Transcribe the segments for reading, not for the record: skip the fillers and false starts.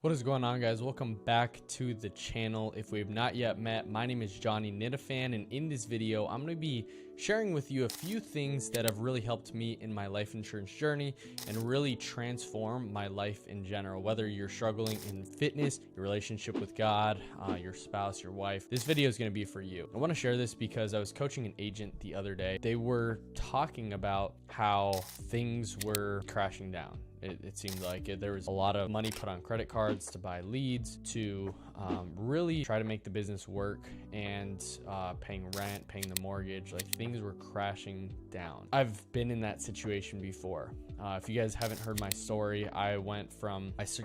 What is going on, guys? Welcome back to the channel. If we have not yet met, my name is Johnny Nitafan, and in this video I'm going to be sharing with you a few things that have really helped me in my life insurance journey and really transform my life in general. Whether you're struggling in fitness, your relationship with God, your spouse, your wife, this video is going to be for you. I want to share this because I was coaching an agent the other day. They were talking about how things were crashing down. It seemed like there was a lot of money put on credit cards to buy leads, to really try to make the business work, and paying rent, paying the mortgage. Like, things were crashing down. I've been in that situation before. If you guys haven't heard my story, I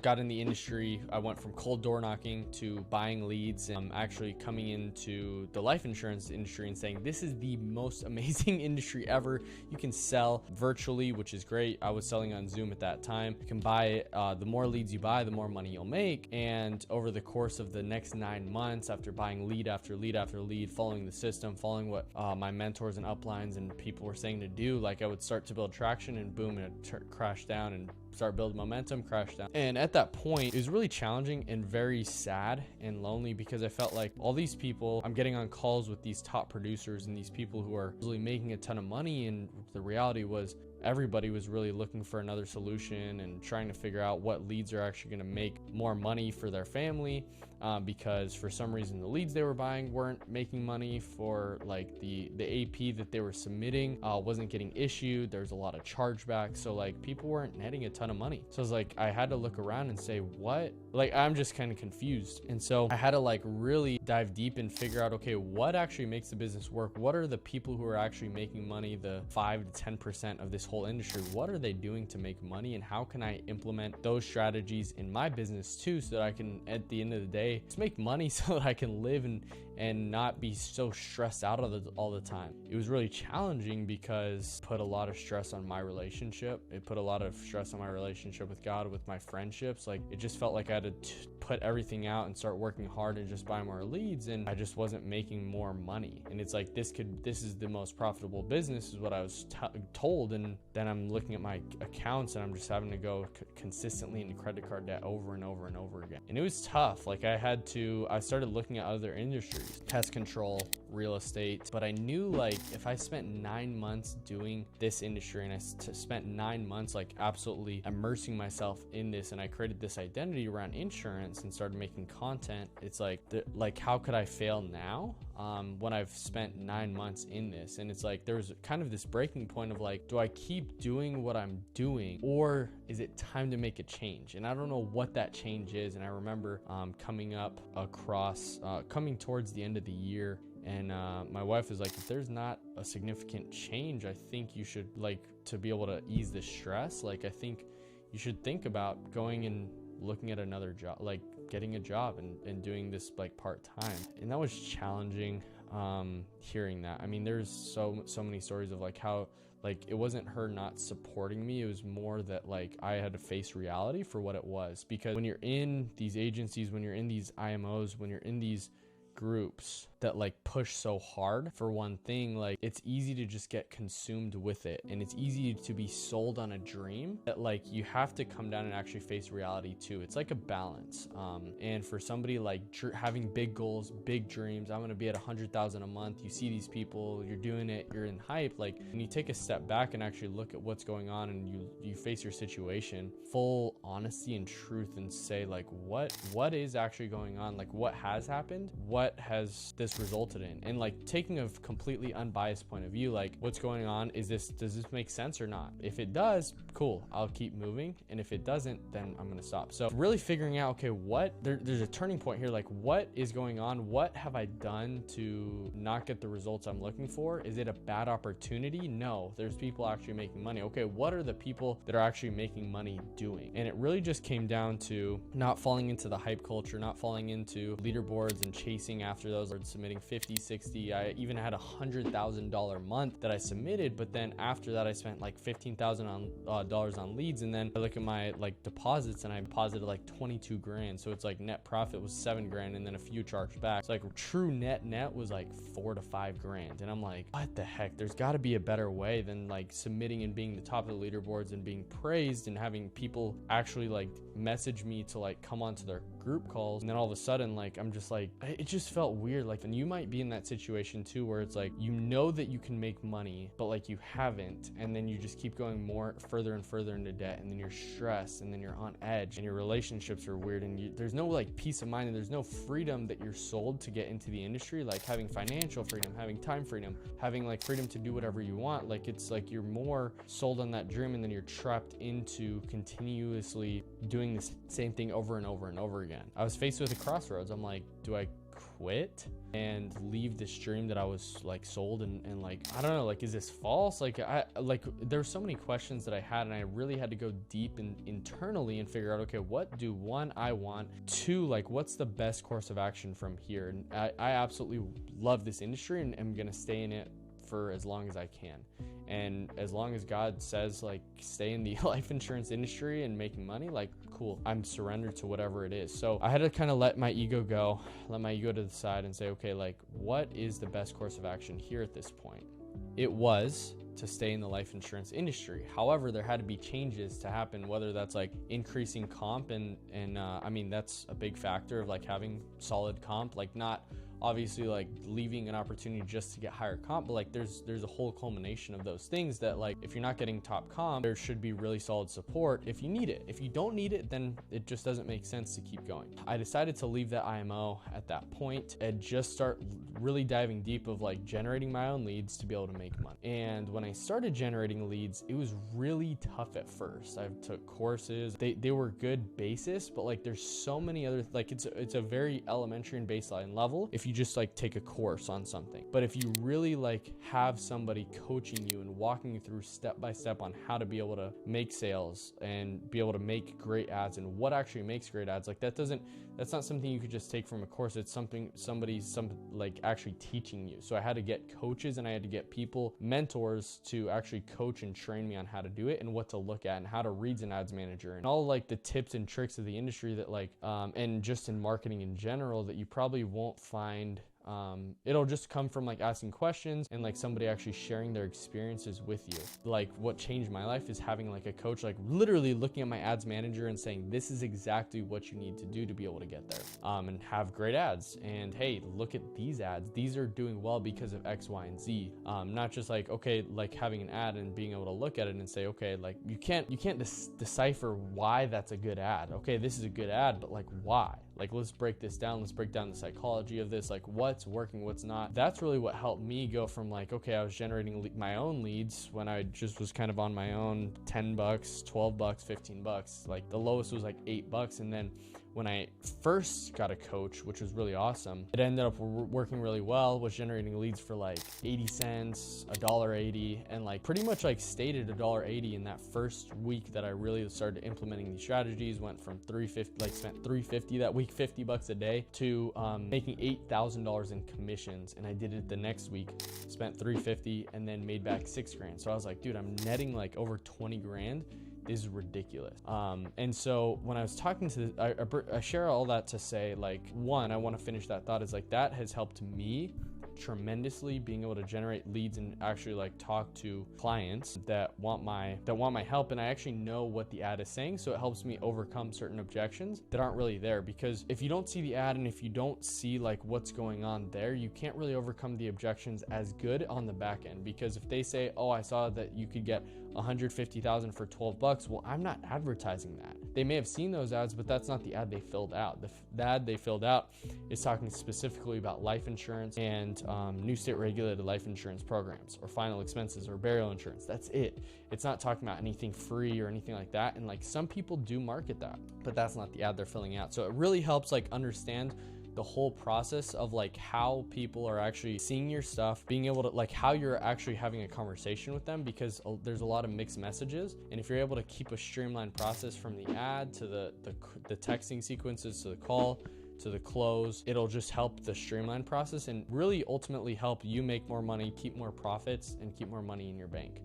got in the industry. I went from cold door knocking to buying leads, and actually coming into the life insurance industry and saying, this is the most amazing industry ever. You can sell virtually, which is great. I was selling on Zoom at that time. You can buy, the more leads you buy, the more money you'll make. And over the course of the next 9 months, after buying lead after lead after lead, following the system, following what my mentors and uplines and people were saying to do, like, I would start to build traction, and boom, it crash down, and start building momentum, crash down. And at that point, it was really challenging and very sad and lonely, because I felt like all these people, I'm getting on calls with these top producers and these people who are really making a ton of money, and the reality was everybody was really looking for another solution and trying to figure out what leads are actually going to make more money for their family, because for some reason the leads they were buying weren't making money, for like the AP that they were submitting wasn't getting issued. There's a lot of chargebacks, so like people weren't netting a ton of money. So I was like, I had to look around and say, what? Like, I'm just kind of confused. And so I had to like really dive deep and figure out, okay, what actually makes the business work? What are the people who are actually making money, the 5 to 10% of this whole industry? What are they doing to make money, and how can I implement those strategies in my business too, so that I can, at the end of the day, just make money so that I can live and not be so stressed out all the time. It was really challenging because it put a lot of stress on my relationship. It put a lot of stress on my relationship with God, with my friendships. Like, it just felt like I had to put everything out and start working hard and just buy more leads, and I just wasn't making more money. And it's like, this is the most profitable business, is what I was told. And then I'm looking at my accounts, and I'm just having to go consistently into credit card debt over and over and over again. And it was tough. Like, I started looking at other industries, pest control, real estate, but I knew, like, if I spent 9 months doing this industry, and I spent 9 months like absolutely immersing myself in this, and I created this identity around insurance and started making content, it's like how could I fail now when I've spent 9 months in this? And it's like, there was kind of this breaking point of like, do I keep doing what I'm doing, or is it time to make a change? And I don't know what that change is. And I remember coming towards the end of the year, and my wife was like, if there's not a significant change, I think you should, like, to be able to ease the stress, like, I think you should think about going and looking at another job, like getting a job and doing this like part-time. And that was challenging, hearing that. I mean, there's so many stories of like how, like, it wasn't her not supporting me. It was more that like I had to face reality for what it was. Because when you're in these agencies, when you're in these IMOs, when you're in these groups that like push so hard for one thing, like, it's easy to just get consumed with it, and it's easy to be sold on a dream that like you have to come down and actually face reality too. It's like a balance. And for somebody like having big goals, big dreams, I'm going to be at 100,000 a month. You see these people, you're doing it, you're in hype. Like, when you take a step back and actually look at what's going on, and you face your situation, full honesty and truth, and say like, what is actually going on? Like, what has happened? What has this resulted in? And like, taking a completely unbiased point of view, like, what's going on? Does this make sense or not? If it does, cool, I'll keep moving. And if it doesn't, then I'm gonna stop. So really figuring out, okay, there's a turning point here. Like, what is going on? What have I done to not get the results I'm looking for? Is it a bad opportunity? No, there's people actually making money. Okay, what are the people that are actually making money doing? And it really just came down to not falling into the hype culture, not falling into leaderboards and chasing increasing after those, submitting 50, 60. I even had $100,000 month that I submitted, but then after that I spent like $15,000 on leads. And then I look at my like deposits and I deposited like 22 grand. So it's like net profit was 7 grand and then a few charged back. So like true net was like 4 to 5 grand. And I'm like, what the heck? There's got to be a better way than like submitting and being the top of the leaderboards and being praised and having people actually like message me to like come onto their group calls. And then all of a sudden, like, I'm just like, it just felt weird. Like, and you might be in that situation too, where it's like, you know that you can make money, but like you haven't. And then you just keep going more further and further into debt. And then you're stressed and then you're on edge and your relationships are weird. And there's no like peace of mind and there's no freedom that you're sold to get into the industry. Like having financial freedom, having time freedom, having like freedom to do whatever you want. Like, it's like you're more sold on that dream and then you're trapped into continuously doing the same thing over and over and over again. I was faced with a crossroads. I'm like, do I quit and leave this dream that I was like sold and like, I don't know, like, is this false? Like, there's so many questions that I had, and I really had to go deep internally and figure out, okay, what do I want? 2, like, what's the best course of action from here? And I absolutely love this industry and am gonna stay in it for as long as I can. And as long as God says like stay in the life insurance industry and making money, like cool, I'm surrendered to whatever it is. So I had to kind of let my ego go, let my ego to the side and say, okay, like what is the best course of action here at this point? It was to stay in the life insurance industry. However, there had to be changes to happen, whether that's like increasing comp and I mean, that's a big factor of like having solid comp, like not obviously like leaving an opportunity just to get higher comp, but like there's a whole culmination of those things that like if you're not getting top comp, there should be really solid support if you need it. If you don't need it, then it just doesn't make sense to keep going. I decided to leave that IMO at that point and just start really diving deep of like generating my own leads to be able to make money. And when I started generating leads, it was really tough at first. I took courses, they were good basis, but like there's so many other, like it's a very elementary and baseline level if you just like take a course on something. But if you really like have somebody coaching you and walking you through step by step on how to be able to make sales and be able to make great ads and what actually makes great ads, like that's not something you could just take from a course. It's something somebody's like actually teaching you. So I had to get coaches and I had to get people, mentors, to actually coach and train me on how to do it and what to look at and how to read an ads manager and all like the tips and tricks of the industry that like and just in marketing in general that you probably won't find. It'll just come from like asking questions and like somebody actually sharing their experiences with you. Like what changed my life is having like a coach, like literally looking at my ads manager and saying, this is exactly what you need to do to be able to get there and have great ads. And hey, look at these ads. These are doing well because of X, Y, and Z. Not just like, okay, like having an ad and being able to look at it and say, okay, like you can't decipher why that's a good ad. Okay, this is a good ad, but like why? Like, let's break this down. Let's break down the psychology of this, like what's working, what's not. That's really what helped me go from like, okay, I was generating my own leads when I just was kind of on my own, $10, $12, $15. Like the lowest was like $8. And then when I first got a coach, which was really awesome, it ended up working really well, was generating leads for like 80 cents, $1.80, and like pretty much like stayed at $1.80 in that first week that I really started implementing these strategies. Went from $350, like spent $350 that week, $50 a day, to making $8,000 in commissions. And I did it the next week, spent $350 and then made back $6 grand. So I was like, dude, I'm netting like over 20 grand. Is ridiculous. And so when I was talking to I share all that to say, like, one, I want to finish that thought is like that has helped me tremendously, being able to generate leads and actually like talk to clients that want my help, and I actually know what the ad is saying, so it helps me overcome certain objections that aren't really there. Because if you don't see the ad and if you don't see like what's going on there, you can't really overcome the objections as good on the back end. Because if they say, oh, I saw that you could get 150,000 for $12, well, I'm not advertising that. They may have seen those ads, but that's not the ad they filled out. The ad they filled out is talking specifically about life insurance and new state regulated life insurance programs, or final expenses, or burial insurance. That's it. It's not talking about anything free or anything like that. And like some people do market that, but that's not the ad they're filling out. So it really helps like understand the whole process of like how people are actually seeing your stuff, being able to like how you're actually having a conversation with them, because there's a lot of mixed messages. And if you're able to keep a streamlined process from the ad to the texting sequences to the call to the close. It'll just help the streamline process and really ultimately help you make more money, keep more profits, and keep more money in your bank,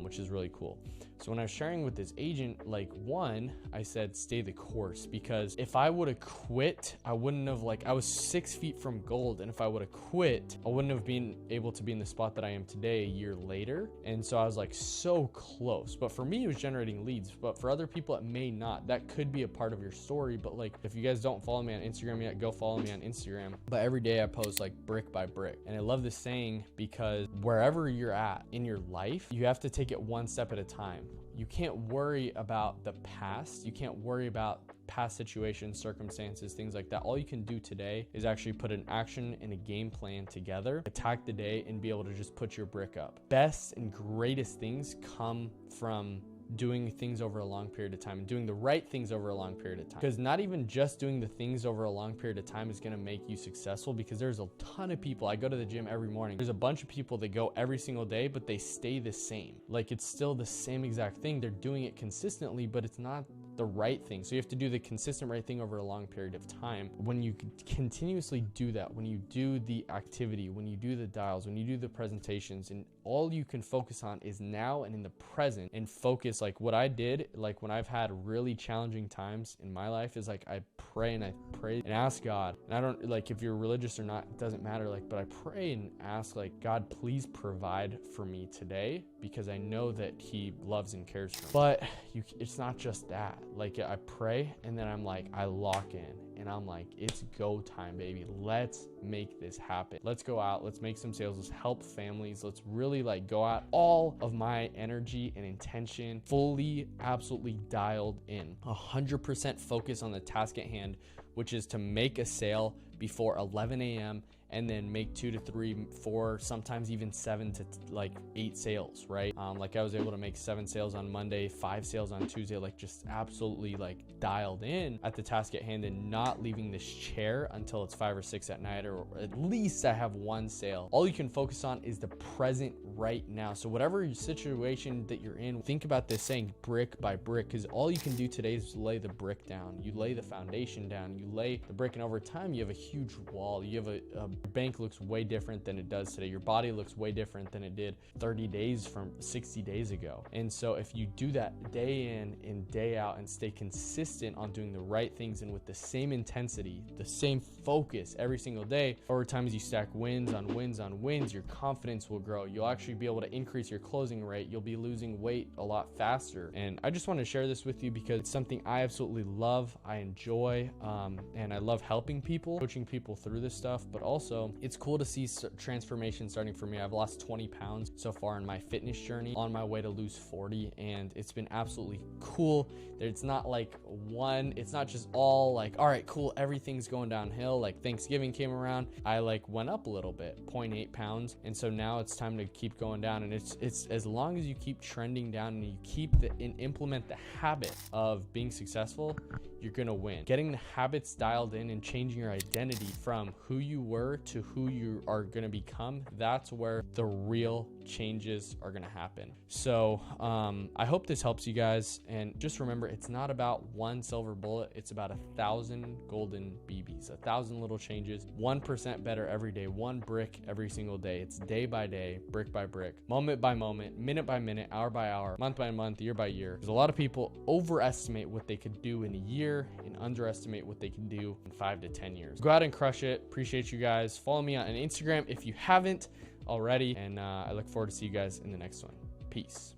which is really cool. So when I was sharing with this agent, like, one, I said, stay the course, because if I would have quit, I wouldn't have, like, I was 6 feet from gold. And if I would have quit, I wouldn't have been able to be in the spot that I am today a year later. And so I was like so close. But for me, it was generating leads. But for other people, it may not. That could be a part of your story. But like, if you guys don't follow me on Instagram yet, go follow me on Instagram. But every day I post like brick by brick. And I love this saying because wherever you're at in your life, you have to take it one step at a time. You can't worry about the past. You can't worry about past situations, circumstances, things like that. All you can do today is actually put an action and a game plan together, attack the day, and be able to just put your brick up. Best and greatest things come from doing things over a long period of time and doing the right things over a long period of time. Because not even just doing the things over a long period of time is going to make you successful, because there's a ton of people. I go to the gym every morning. There's a bunch of people that go every single day, but they stay the same. Like, it's still the same exact thing. They're doing it consistently, but it's not the right thing. So you have to do the consistent right thing over a long period of time. When you continuously do that, when you do the activity, when you do the dials, when you do the presentations, and all you can focus on is now and in the present, and focus, like what I did, like when I've had really challenging times in my life, is like I pray and ask God. And I don't, like, if you're religious or not, it doesn't matter, like, but I pray and ask, like, God, please provide for me today, because I know that He loves and cares for me. But it's not just that. Like, I pray and then I'm like, I lock in and I'm like, it's go time, baby. Let's make this happen. Let's go out. Let's make some sales. Let's help families. Let's really like go out. All of my energy and intention fully, absolutely dialed in. 100% focus on the task at hand, which is to make a sale before 11 a.m. and then make 2 to 3, 4, sometimes even 7 to 8 sales, right? Like I was able to make 7 sales on Monday, 5 sales on Tuesday, like just absolutely like dialed in at the task at hand and not leaving this chair until it's 5 or 6 at night, or at least I have 1 sale. All you can focus on is the present right now. So whatever your situation that you're in, think about this saying brick by brick, because all you can do today is lay the brick down. You lay the foundation down, you lay the brick, and over time you have a huge wall. You have your bank looks way different than it does today. Your body looks way different than it did 30 days from 60 days ago. And so if you do that day in and day out and stay consistent on doing the right things and with the same intensity, the same focus every single day, over time as you stack wins on wins on wins, your confidence will grow. You'll actually be able to increase your closing rate. You'll be losing weight a lot faster. And I just want to share this with you because it's something I absolutely love. I enjoy, and I love helping people, coaching people through this stuff, but also it's cool to see transformation starting for me. I've lost 20 pounds so far in my fitness journey, on my way to lose 40, and it's been absolutely cool. It's not like it's not just all like, all right, cool, everything's going downhill. Like Thanksgiving came around, I like went up a little bit, 0.8 pounds, and so now it's time to keep going down. And it's as long as you keep trending down and you keep and implement the habit of being successful, you're gonna win. Getting the habits dialed in and changing your identity from who you were to who you are gonna become, that's where the real changes are gonna happen. So I hope this helps you guys, and just remember, it's not about one silver bullet, it's about 1,000 golden BBs, 1,000 little changes, 1% better every day, 1 brick every single day. It's day by day, brick by brick, moment by moment, minute by minute, hour by hour, month by month, year by year. Because a lot of people overestimate what they could do in a year and underestimate what they can do in 5 to 10 years. Go out and crush it. Appreciate you guys. Follow me on Instagram if you haven't already, and I look forward to see you guys in the next one. Peace.